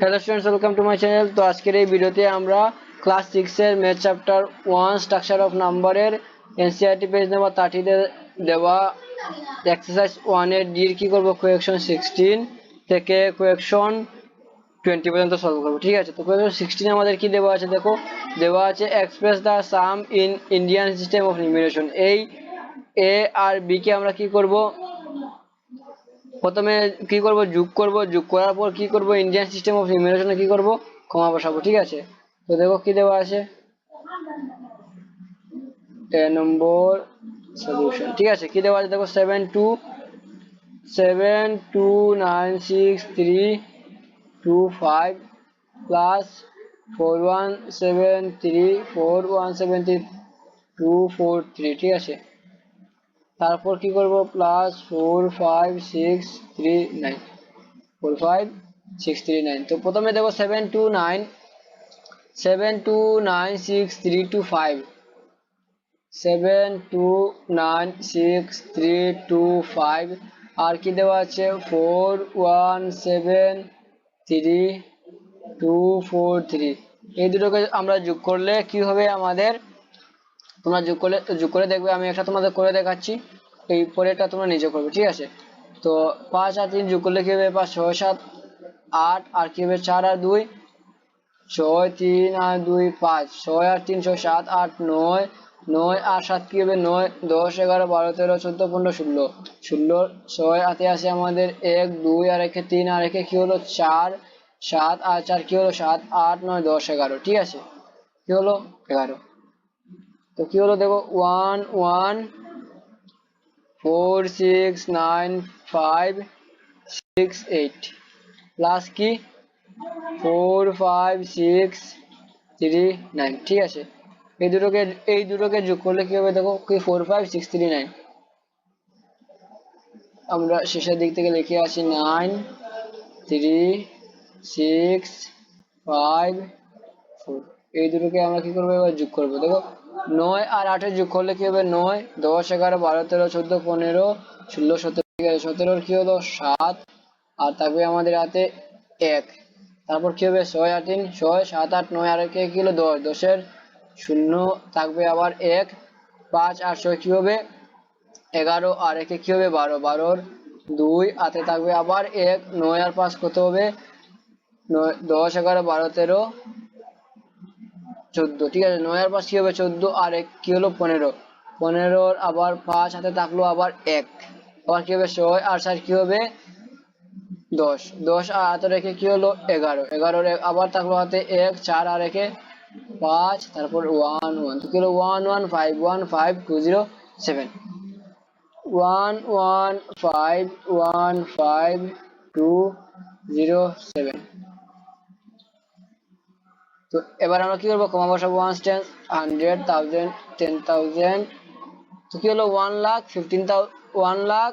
Hello students, welcome to my channel. তো আজকের এই ভিডিওতে আমরা ক্লাস 6 এর ম্যাথ চ্যাপ্টার 1 স্ট্রাকচার অফ নাম্বারের এনসিইআরটি পেজ নাম্বার 30 তে দেওয়া এক্সারসাইজ 1 এর ডি এর কি করব, কোয়েকশন 16 থেকে কোয়েকশন 20 পর্যন্ত সলভ করব। ঠিক আছে, তো কোয়েকশন 16 আমাদের কি দেওয়া আছে দেখো, দেওয়া আছে express the sum in Indian system of numeration. এই এ আর বি কে আমরা কি করব, প্রথমে কি করব, যোগ করার পর কি করব, ইন্ডিয়ান সিস্টেম অফ নিউমারেশনে কি করব, কমা বসাবো। ঠিক আছে, তো দেখো কি দেওয়া আছে, 10 নম্বর সলিউশন। ঠিক আছে, কি দেওয়া আছে দেখো, 727296325 প্লাস 4173417243। ঠিক আছে, তারপর কি করব, প্লাস 45639। তো প্রথমে দেখো 7296325, 7296325, আর কি দেওয়া আছে 4173 এই দুটোকে আমরা যোগ করলে কি হবে আমাদের, তোমরা যোগ করে দেখবে, আমি একটা তোমাদের করে দেখাচ্ছি, এই পরেরটা তোমরা নিজে করবে। ঠিক আছে, তো 5 আর 3 যোগ করলে কি হবে, 5 6 7 8, আর কি হবে 4 আর 2 6, 3 আর 2 5, 6 আর 3 6 7 8 9, 9 আর 7 কি হবে 9, 10 11 12 13 14 15 16 16, 6 হাতে আসে আমাদের 1 2 আর একে 3 আর একে কি হলো 4, 7 আর 4 কি হলো 7 8 9 10 11। ঠিক আছে, কি হলো 11। তো কি হলো দেখো, 1 1 4 6 9 5 6 8 প্লাস কি 4 5 6 3 9। ঠিক আছে, এই দুটোকে যোগ করলে কি হবে দেখো, কি 4 5 6 3 9। আমরা শেষের দিক থেকে লিখে আসি 9 3 6 5 4। এই দুটোকে আমরা কি করবো, এবার যোগ করবো। দেখো 9 আর 8 যোগ করলে কি হবে 9 10 11 12 13 14 15 16 17। ঠিক আছে, 17 কি হলো 7, আর থাকবে আমাদের হাতে 1, তারপর কি হবে 6 আর 3 6 7 8 9 আর একে কি হলো 10, 10 শূন্য থাকবে আবার 1, 5 আর 6 কি হবে 11, আর একে কি হবে 12, 12 2 হাতে থাকবে আবার 1, 9 আর 5 কত হবে 9 10 11 12 13 14। ঠিক আছে, 9 আর 5 কি হবে 14, আর 1 কি হলো 15, 15 আবার 5 হাতে থাকলো আবার 1, আবার কি হবে 6 আর 4 কি হবে 10, 10 আর হাতে রেখে কি হলো 11, 11 আবার থাকলো হাতে 1 4 আর রেখে 5, তারপর 1 1। তো কি হলো 1 1 5 1 5 2 0 7, 1 1 5 1 5 2 0 7। তো এবার আমরা কি করবো, কমা বসাবো, 1 10 100 1000 10,000। তো কি হলো 1 লাখ 15,000, 1 লাখ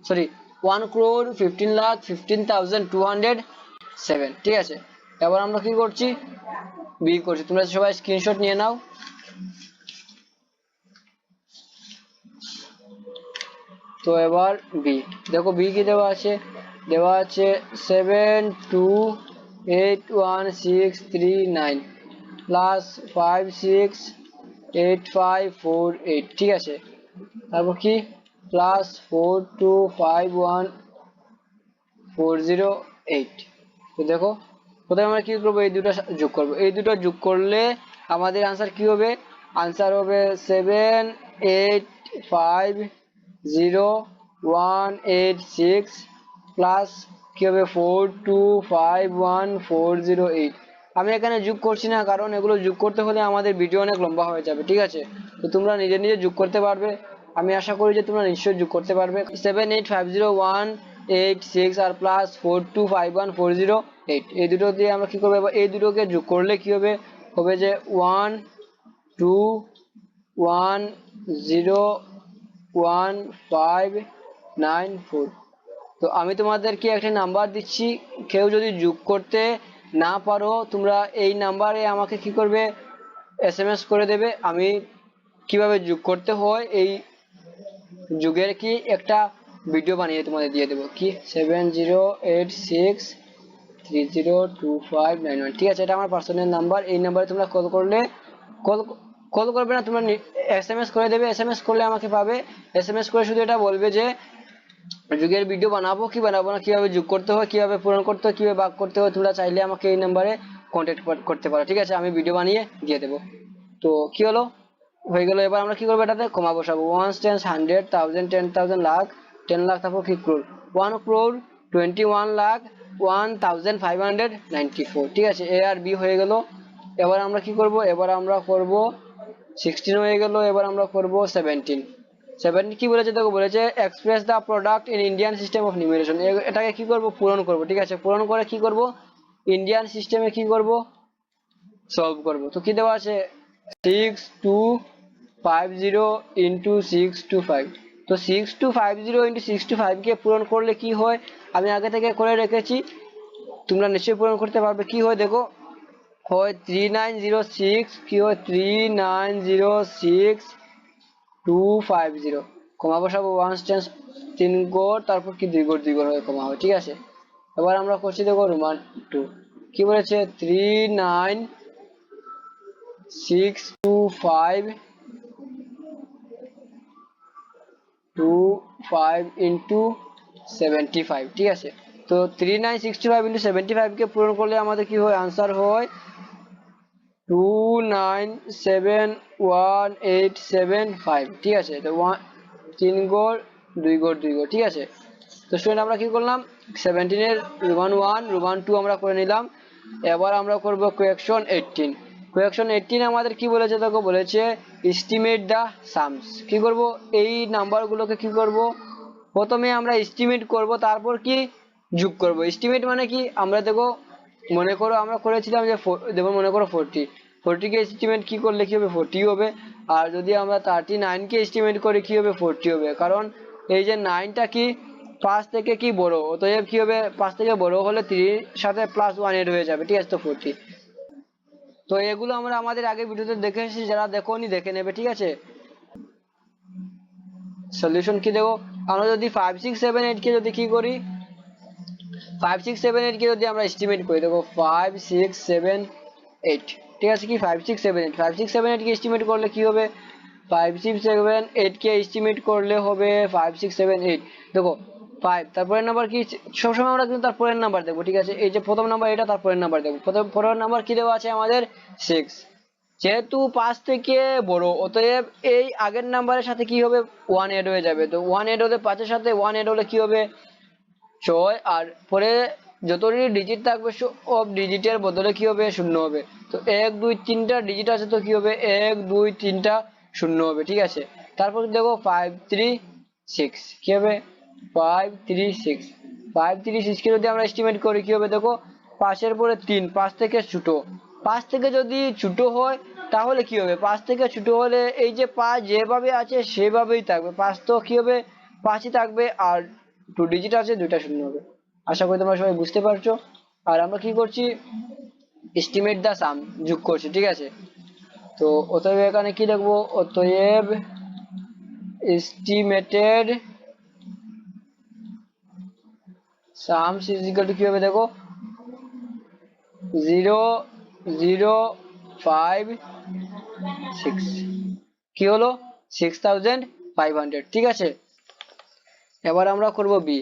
সরি 1 crore 15,15,207। ঠিক আছে, এবার আমরা কি করছি, বি করছি। তোমরা সবাই স্ক্রিনশট নিয়ে নাও। তো এবার বি দেখো, বি কি দেওয়া আছে, দেওয়া আছে 7281639 প্লাস 568548। ঠিক আছে, তারপর কি প্লাস 4251,408। তো দেখো, প্রথমে আমরা কি করবো, এই দুটো যোগ করবো, এই দুটো যোগ করলে আমাদের আনসার কি হবে, আনসার হবে 7850186 প্লাস কি হবে 4251,408। আমি এখানে যোগ করছি না, কারণ এগুলো যোগ করতে হলে আমাদের ভিডিও অনেক লম্বা হয়ে যাবে। ঠিক আছে, তো তোমরা নিজে নিজে যোগ করতে পারবে, আমি আশা করি যে তোমরা নিশ্চয়ই যোগ করতে পারবে। 7850186 আর প্লাস 4251,408, এই দুটো দিয়ে আমরা কি করবো, এই দুটোকে যোগ করলে কি হবে, হবে যে 12101,594। তো আমি তোমাদেরকে একটা নাম্বার দিচ্ছি, কেউ যদি যোগ করতে না পারো তোমরা এই নাম্বারে আমাকে কি করবে, এসএমএস করে দেবে, আমি কিভাবে যোগ করতে হয় এই যুগের কি একটা ভিডিও বানিয়ে তোমাদের দিয়ে দেবো। কি 7086 302591। ঠিক আছে, এটা আমার পার্সোনাল নাম্বার। এই নাম্বারে তোমরা কল করলে কল কল করবে না, তোমরা এসএমএস করে দেবে। এসএমএস করলে আমাকে পাবে। এসএমএস করে শুধু এটা বলবে যে যুগের ভিডিও বানাবো কি বানাবো না, কিভাবে যোগ করতে হয়, কিভাবে পূরণ করতে হয়, কিভাবে ভাগ করতে হয়। তোমরা চাইলে আমাকে এই নাম্বারে কন্ট্যাক্ট করতে পারো। ঠিক আছে, আমি ভিডিও বানিয়ে দিয়ে দেবো। তো কি হলো, হয়ে গেল। এবার আমরা কি করবো, এটাতে কমা বসাবো। 1 10 100 1000 10,000 লাখ 10 লাখ, তারপর কি ক্রোর 1 crore 21 লাখ 1594। ঠিক আছে, এ আর বি হয়ে গেল। এবার আমরা কি করব, এবার আমরা করব 16 হয়ে গেল। এবার আমরা করব 17। 17 কি বলেছে দেখো, বলেছে express the product in Indian system of numeration. এটাকে কি করব, পূরণ করব। ঠিক আছে, পূরণ করে কি করব, ইন্ডিয়ান সিস্টেমে কি করব, সলভ করব। তো কি দেওয়া আছে, 6250 ইন্টু 625। তো 6250 ইন্টু 625 কে পূরণ করলে কি হয়, আমি আগে থেকে করে রেখেছি, তোমরা নিশ্চয়ই পূরণ করতে পারবে। কি হয় দেখো, হয় 3906, কি হয় 3906250, কমা বসাবো 1 10 3 গড়, তারপর কি 2 গড় 2 গড় হয়ে কমা হয়। ঠিক আছে, এবার আমরা করছি দেখো রোমান 2। কি বলেছে, 39625 ইন্টু 75। ঠিক আছে, তো 3965 ইন্টু 75 কে পূরণ করলে আমাদের কি হয়, আনসার হয় 2971875। ঠিক আছে, তো 3 গড় 2 গড় 2 গড়। ঠিক আছে, তো স্টুডেন্ট আমরা কি করলাম, 17 এর রোমান 1 রোমান 2 আমরা করে নিলাম। এবার আমরা করব কোয়েকশন 18। কোয়েকশন 18 আমাদের কি বলেছে দেখো, বলেছে এস্টিমেট দা সামস। কি করব, এই নাম্বারগুলোকে কি করব, প্রথমে আমরা এস্টিমেট করব, তারপর কি যোগ করব। এস্টিমেট মানে কি, আমরা দেখো মনে করো আমরা করেছিলাম যে দেখো মনে করো 40 কে এস্টিমেট কি করলে কি হবে, 40 হবে। আর যদি আমরা 39 কে এস্টিমেট করি কি হবে, 40 হবে। কারণ এই যে 9টা কি 5 থেকে কি বড়, অতএব কি হবে, 5 থেকে বড় হলে 3 সাথে প্লাস 1 এড হয়ে যাবে। ঠিক আছে, তো 40। তো এগুলো আমরা আমাদের আগে ভিডিওতে দেখে এসেছি, যারা দেখোনি দেখে নেবে। ঠিক আছে, সলিউশন কি দেবো, আমরা যদি 5 6 7 8 কে যদি কি করি, 5 6 7 8 কে যদি আমরা এস্টিমেট করি, দেখো 5 6 7 8। ঠিক আছে, কি 5 6 7 8, 5 6 7 8 কে এস্টিমেট করলে কি হবে, 5 6 7 8 কে এস্টিমেট করলে হবে 5 6 7 8। দেখো 5, তারপরের নাম্বার কি, সবসময় আমরা কিন্তু তারপরের নাম্বার দেবো। ঠিক আছে, এই যে প্রথম নাম্বার এটা, তারপরের নাম্বার দেবো। পরের নাম্বার কি দেওয়া আছে আমাদের 6, যেহেতু 5 থেকে বড়, অতএব এই আগের নাম্বারের সাথে কি হবে, 1 এড হয়ে যাবে। তো 1 এড হলে 5 এর সাথে 1 এড হলে কি হবে, 6। আর পরে যতটি ডিজিট থাকবে সব ডিজিটের বদলে কি হবে, 0 হবে। তো 1 2 3টা ডিজিট আছে, তো কি হবে 1 2 3টা 0 হবে। ঠিক আছে, তারপর দেখো 5 3 6, কি হবে 5 3 6। 5 3 6 কে যদি আমরা এস্টিমেট করি কি হবে, দেখো 5 এর পরে 3, 5 থেকে ছোট। 5 থেকে যদি ছোট হয় তাহলে কি হবে, 5 থেকে ছোট হলে এই যে 5 যেভাবে আছে সেভাবেই থাকবে, 5 তো কি হবে 5ই থাকবে। আর 2 ডিজিট আছে, 2টা 0 হবে। আশা করি তোমরা সবাই বুঝতে পারছো। আর আমরা কি করছি, এস্টিমেট দা সাম, যোগ করছি। ঠিক আছে, তো অতএব এখানে কি লিখবো, অতএব estimated sums is equal to কি হবে, দেখো 005 6, কি হলো 6500। ঠিক আছে, এবার আমরা করব বি।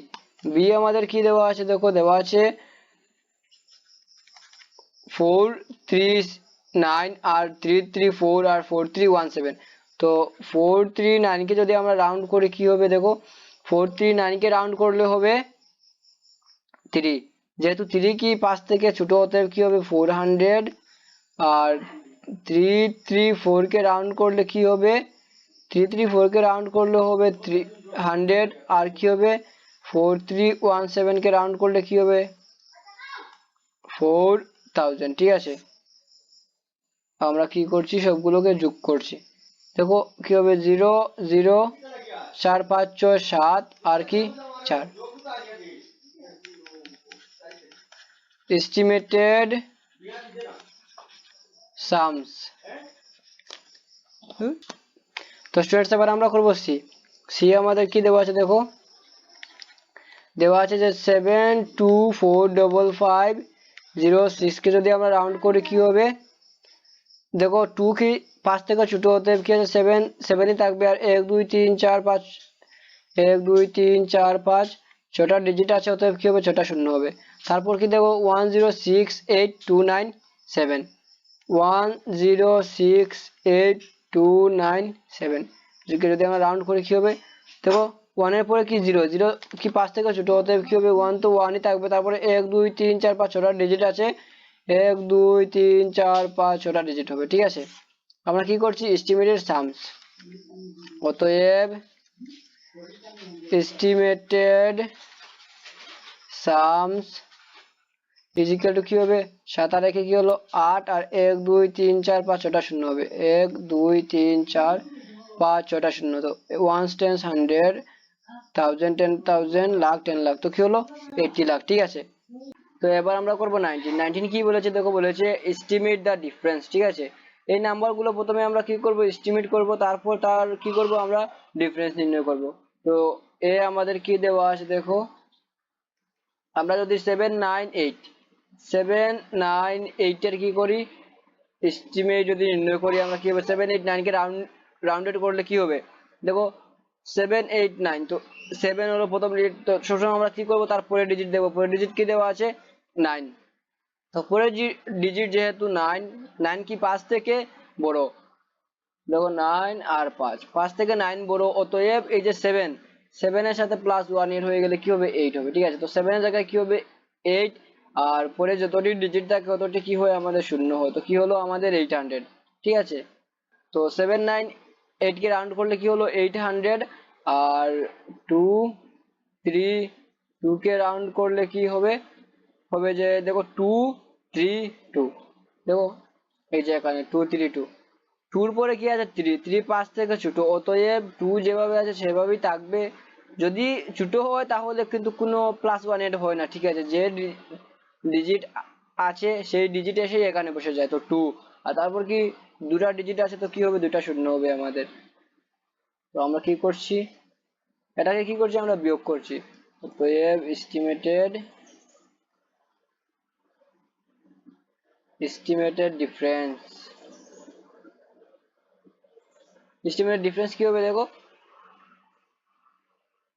বি আমাদের কি দেওয়া আছে, দেখো দেওয়া আছে 439 আর 334 আর 4317। তো 439 কে যদি আমরা রাউন্ড করি কি হবে, দেখো 439 কে রাউন্ড করলে হবে 3, যেহেতু 3 কি 5 থেকে ছোট, অতএব কি হবে 400। আর 334 কে রাউন্ড করলে কি হবে, 334 কে রাউন্ড করলে হবে 300। আর কি হবে 4317 কে রাউন্ড করলে কি হবে 4000। ঠিক আছে, আমরা কি করছি, সবগুলোকে যোগ করছি। দেখো কি হবে 0 0 4 5 6 7 আর কি 4। Estimated sums. তো স্টুডেন্টস এবার আমরা করব সি। সি আমাদের কি দেওয়া আছে, দেখো দেওয়া আছে যে 72455 06 কে যদি আমরা রাউন্ড করি কি হবে, দেখো 2 কি 5 থেকে ছোট হতে কি আছে 7ই থাকবে, আর 1 2 3 4 5, 1 2 3 4 5 ছটা ডিজিট আছে, অতএব কি হবে 6টা শূন্য হবে। তারপর কি দেখো 1068297, 1068297 যদি আমরা রাউন্ড করি কি হবে, দেখো 1 এর পরে কি 0, 0 কি 5 থেকে ছোট হতে কি হবে, 1 তো 1ই থাকবে, তারপরে 1 2 3 4 5 ছটা ডিজিট আছে, 1 2 3 4 5 ছটা ডিজিট হবে। ঠিক আছে, আমরা কি করছি, এস্টিমেটেড সামস, অতএব estimated sums is equal to কি হবে, 7 আর 1 কি হলো 8, আর 1 2 3 4 5 ছটা শূন্য হবে, 1 2 3 4 5 ছটা শূন্য। তো 1 টেন্স 100, 1000 10,000, লাখ 10 লাখ, তো কি হলো 80 লাখ। ঠিক আছে, তো এবার আমরা করব 19 কি বলেছে, দেখো বলেছে এস্টিমেট দ্য ডিফারেন্স। ঠিক আছে, এই নাম্বারগুলো প্রথমে আমরা কি করব, এস্টিমেট করব, তারপর তার কি করব, আমরা ডিফারেন্স নির্ণয় করব। তো এ আমাদের কি দেওয়া আছে, দেখো আমরা যদি 798 এর কি করি, এস্টিমেট যদি নির্ণয় করি, আমরা কি হবে 789 কে রাউন্ডেড করলে কি হবে, দেখো 789, তো 7 হলো প্রথম ডিজিট, তো সবসময় আমরা কি করব, তারপরে ডিজিট দেবো, পরের ডিজিট কি দেওয়া আছে 9, তো পরের ডিজিট যেহেতু 9, 9 কি 5 থেকে বড়, দেখো 9 আর 5, 5 থেকে 9 বড়, অতএব এই যে 7 এর সাথে +1 এর হয়ে গেলে কি হবে 8 হবে। ঠিক আছে, তো 7 এর জায়গায় কি হবে 8, আর পরে যতটি ডিজিট থাকে ততটি কি হয় আমাদের শূন্য হয়, তো কি হলো আমাদের 800। ঠিক আছে, তো 798 কে রাউন্ড করলে কি হলো 800, আর 2 3 2 কে রাউন্ড করলে কি হবে, হবে যে দেখো 2 3 2, দেখো এই যে এখানে 2 3 2, 2 এর পরে কি আছে 3, 3 5 থেকে ছোট, অতএব 2 যেভাবে আছে সেভাবেই থাকবে, যদি ছোট হয় তাহলে কিন্তু কোনো +1 এড হয় না। ঠিক আছে, যে ডিজিট আছে সেই ডিজিট এসেই এখানে বসে যায়, তো 2, আর তারপর কি দুটা ডিজিট আছে, তো কি হবে দুটা শূন্য হবে আমাদের। তো আমরা কি করছি, এটাকে কি করছি, আমরা বিয়োগ করছি, অতএব এস্টিমেটেড ডিফারেন্স কি হবে, দেখো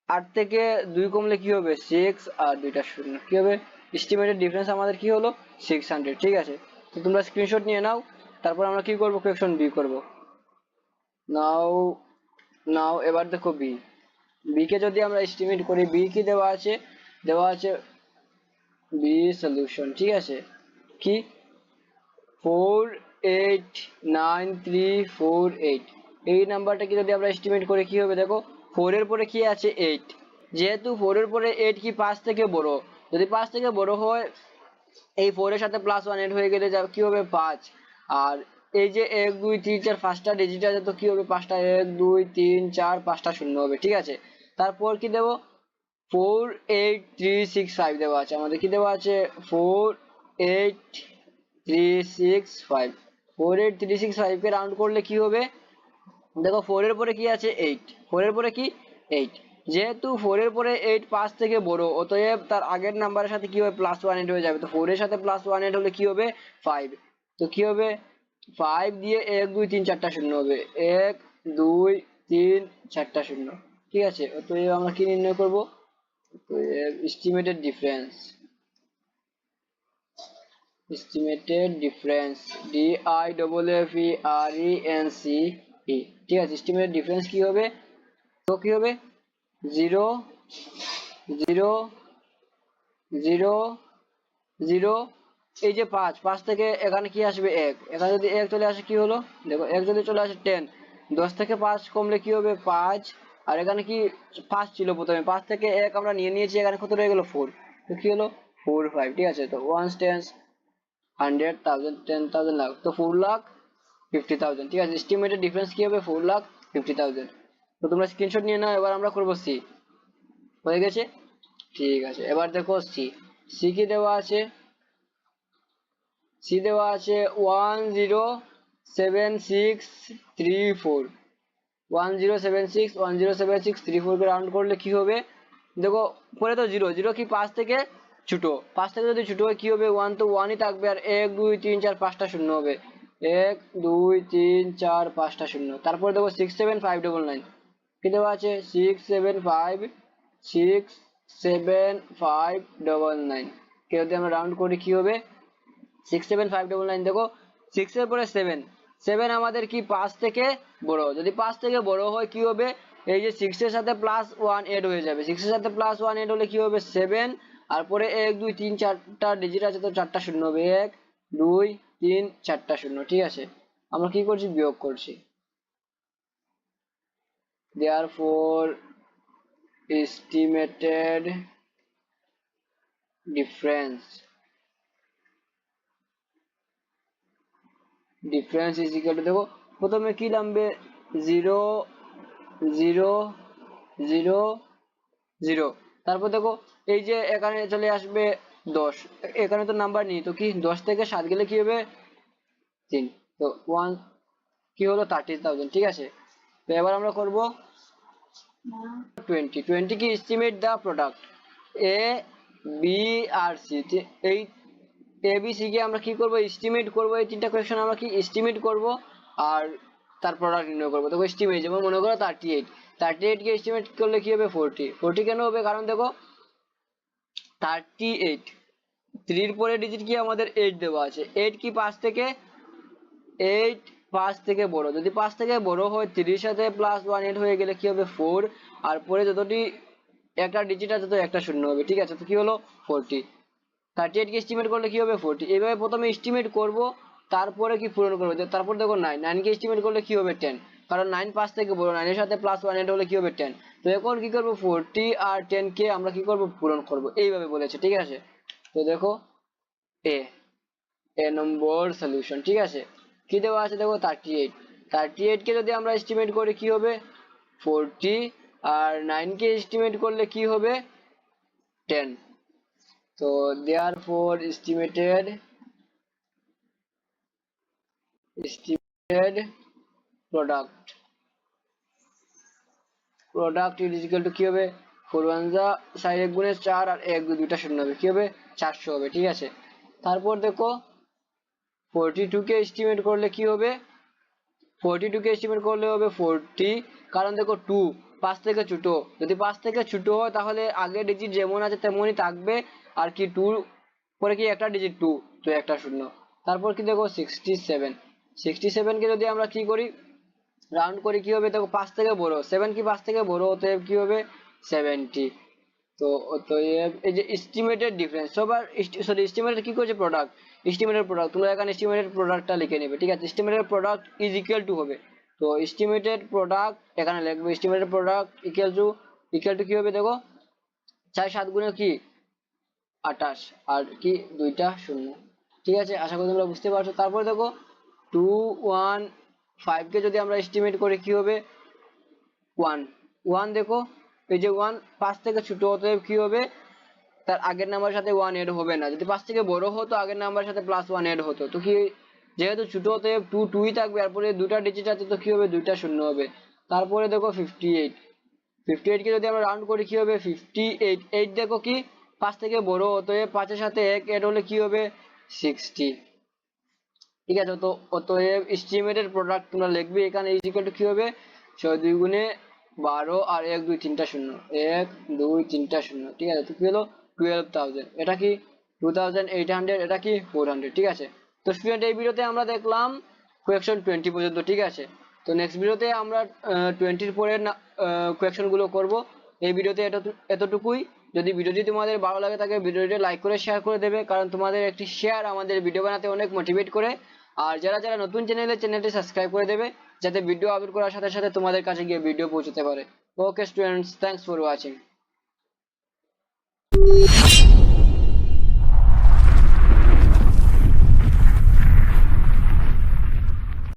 8 থেকে 2 কমলে কি হবে 6, আর দুইটা শূন্য, কি হবে এস্টিমেটেড ডিফারেন্স আমাদের কি হলো 600। ঠিক আছে, তো তোমরা স্ক্রিনশট নিয়ে নাও, তারপর আমরা কি করব, কোয়েকশন বি করব। নাও নাও এবার দেখো বি কে যদি আমরা এস্টিমেট করি, বি কি দেওয়া আছে বি সলিউশন। ঠিক আছে, কি 489348, এই নাম্বারটা কি যদি আমরা এস্টিমেট করে কি হবে, দেখো 4 এর পরে কি আছে 8, যেহেতু 4 এর পরে 8 কি 5 থেকে বড়, যদি 5 থেকে বড় হয় এই 4 এর সাথে +1 এড হয়ে গেলে কি হবে 5, আর এই যে 1 2 3 4 5টা ডিজিট আছে, তো কি হবে 5টা 1 2 3 4 5টা শূন্য হবে। ঠিক আছে, তারপর কি দেবো 48365 দেওয়া আছে, আমাদের কি দেওয়া আছে 48365, 48365 কে রাউন্ড করলে কি হবে, দেখো 4 এর পরে কি আছে 8, 4 এর পরে কি 8, যেহেতু 4 এর পরে 8 5 থেকে বড়, অতএব তার আগের নাম্বারের সাথে কি হবে +1 এড হয়ে যাবে, তো 4 এর সাথে +1 এড হলে কি হবে 5, তো কি হবে 5 দিয়ে 1 2 3 4টা শূন্য হবে, 1 2 3 4টা শূন্য। ঠিক আছে, অতএব আমরা কি নির্ণয় করব, এস্টিমেটেড ডিফারেন্স DIFFERENCE। ঠিক আছে, এস্টিমেটেড ডিফারেন্স কি হবে, তো কি হবে 0 0 0 0, এই যে 5 থেকে এখানে কি আসবে 1, এখানে যদি 1 চলে আসে কি হলো, দেখো 1 যদি চলে আসে 10, 10 থেকে 5 কমলে কি হবে 5, আর এখানে কি 5 ছিল প্রথমে, 5 থেকে 1 আমরা নিয়ে নিয়েছি, এখানে কত রয়ে গেল 4, তো কি হলো 4 5। ঠিক আছে, তো 1 টেন্স 100,000 10,000 লাখ, তো 4,50,000। ঠিক আছে, এস্টিমেটেড ডিফারেন্স কি হবে 4,50,000। তো তোমরা স্ক্রিনশট নিয়ে নাও, এবার আমরা করব সি, হয়ে গেছে। ঠিক আছে, এবার দেখো সি, সি কি দেওয়া আছে, সি দেওয়া আছে 107634, 107634 কে রাউন্ড করলে কি হবে, দেখো পরে তো 0 0 কি 5 থেকে ছোট, 5 থেকে যদি ছোট হয় কি হবে, 1 তো 1ই থাকবে, আর 1 2 3 4 5টা শূন্য হবে, 1 2 3 4 5টা শূন্য। তারপর দেখো 67599 কি দেওয়া আছে, 67599 কে যদি আমরা রাউন্ড করি কি হবে 67599। দেখো 6 এর পরে 7, 7 আমাদের কি 5 থেকে বড়, যদি 5 থেকে বড় হয় কি হবে, এই যে 6 এর সাথে +1 এড হয়ে যাবে, 6 এর সাথে +1 এড হলে কি হবে 7, আর পরে 1 2 3 4টা ডিজিট আছে তো 4টা শূন্য হবে, 1 2 3 4টা শূন্য। ঠিক আছে, আমরা কি করছি, বিয়োগ করছি। therefore estimated difference is equal to, দেখো প্রথমে কি নামবে 0 0 0 0, তারপর দেখো এই যে এখানে চলে আসবে 10, এখানে তো নাম্বার নেই, তো কি 10 থেকে 7 গেলে কি হবে 3, তো 1 কি হলো 30,000। ঠিক আছে, তো এবার আমরা করব 20 কি estimate the product A B R C, এই এ বি সি কে আমরা কি করব, এস্টিমেট করব, এই তিনটা কোয়েশ্চন আমরা কি এস্টিমেট করব আর তার প্রোডাক্ট নির্ণয় করব। দেখো এস্টিমেট, যেমন মনে করো 38, 38 কে এস্টিমেট করলে কি হবে 40, 40 কেন হবে, কারণ দেখো 38 3 এর পরে ডিজিট কি আমাদের 8 দেওয়া আছে, 8 কি 5 থেকে 8 5 থেকে বড়, যদি 5 থেকে বড় হয় 3 সাথে +1 এড হয়ে গেলে কি হবে 4, আর পরে যতটি একটা ডিজিট আছে তো একটা শূন্য হবে। ঠিক আছে, তো কি হলো 40, 38 কে এস্টিমেট করলে কি হবে 40, এইভাবে প্রথমে এস্টিমেট করব তারপরে কি পূরণ করব। তারপর দেখো 9 কে এস্টিমেট করলে কি হবে 10, কারণ 9 5 থেকে বড়, 9 এর সাথে +1 এড হলে কি হবে 10। তো এখন কি করব 40 আর 10 কে আমরা কি করব, পূরণ করব, এইভাবে বলেছে। ঠিক আছে, তো দেখো এ নম্বর সলিউশন। ঠিক আছে, কি দেওয়া আছে দেখো 38, 38 কে যদি আমরা এস্টিমেট করি কি হবে 40, আর 9 কে এস্টিমেট করলে কি হবে 10। তো therefore estimated product is equal to কি হবে 4 1 যা 4 1 গুণে 4 আর 1 2 দুইটা শূন্য হবে, কি হবে 400 হবে। ঠিক আছে, তারপর দেখো 42 কে এস্টিমেট করলে কি হবে, 42 কে এস্টিমেট করলে হবে 40, কারণ দেখো 2 5 থেকে ছোট, যদি 5 থেকে ছোট হয় তাহলে আগের ডিজিট যেমন আছে তেমনই থাকবে, আর কি 2 পরে কি একটা ডিজিট 2 তো একটা শূন্য। তারপর কি দেখো 67, 67 কে যদি আমরা কি করি রাউন্ড করি কি হবে, দেখো 5 থেকে বড়, 7 কি 5 থেকে বড়, অতএব কি হবে 70। তো অতএব এই যে এস্টিমেটেড ডিফারেন্স, সবার সরি এস্টিমেটেড কি করছে প্রোডাক্ট, এস্টিমেটেড প্রোডাক্ট, তোমরা এখানে এস্টিমেটেড প্রোডাক্টটা লিখে নেবে। ঠিক আছে, estimated product is equal two হবে, তো এস্টিমেটেড প্রোডাক্ট এখানে লিখবে, এস্টিমেটেড প্রোডাক্ট ইকুয়াল টু কি হবে, দেখো 4 7 গুণে কি 28 আর কি দুইটা শূন্য। ঠিক আছে, আশা করি তোমরা বুঝতে পারছো। তারপর দেখো 2 1 5 কে যদি আমরা এস্টিমেট করি কি হবে 1 1, দেখো এই যে 1 5 থেকে ছোট, অতএব কি হবে তার আগের নাম্বারের সাথে 1 এড হবে না, যদি 5 থেকে বড় হতো আগের নাম্বারের সাথে +1 এড হতো, তো কি যেহেতু ছোট অতএব 2 2ই থাকবে, তারপরে দুটা ডিজিট আছে তো কি হবে দুইটা শূন্য হবে। তারপরে দেখো 58, 58 কে যদি আমরা রাউন্ড করি কি হবে 58, 8 দেখো কি 5 থেকে বড়, অতএব 5 এর সাথে 1 এড হলে কি হবে 60। ঠিক আছে, তো অতএব এস্টিমেটেড প্রোডাক্ট তোমরা লিখবে এখানে ইজ ইকুয়াল টু কি হবে 6 2 গুণে 12 আর 1 2 3টা শূন্য, 1 2 3টা শূন্য। ঠিক আছে, তো কি হলো 12,000, এটা কি 2800, এটা কি 400। ঠিক আছে, তো স্টুডেন্ট এই ভিডিওতে আমরা দেখলাম কোয়েকশন 20 পর্যন্ত। ঠিক আছে, তো নেক্সট ভিডিওতে আমরা 20 এর পরের কোয়েকশন গুলো করব। এই ভিডিওতে এতটুকুই। যদি ভিডিওটি তোমাদের ভালো লাগে থাকে ভিডিওটি লাইক করে শেয়ার করে দেবে, কারণ তোমাদের একটি শেয়ার আমাদের ভিডিও বানাতে অনেক মোটিভেট করে। আর যারা যারা নতুন চ্যানেলটি সাবস্ক্রাইব করে দেবে, যাতে ভিডিও আপলোড করার সাথে সাথে তোমাদের কাছে গিয়ে ভিডিও পৌঁছতে পারে। Okay students, thanks for watching.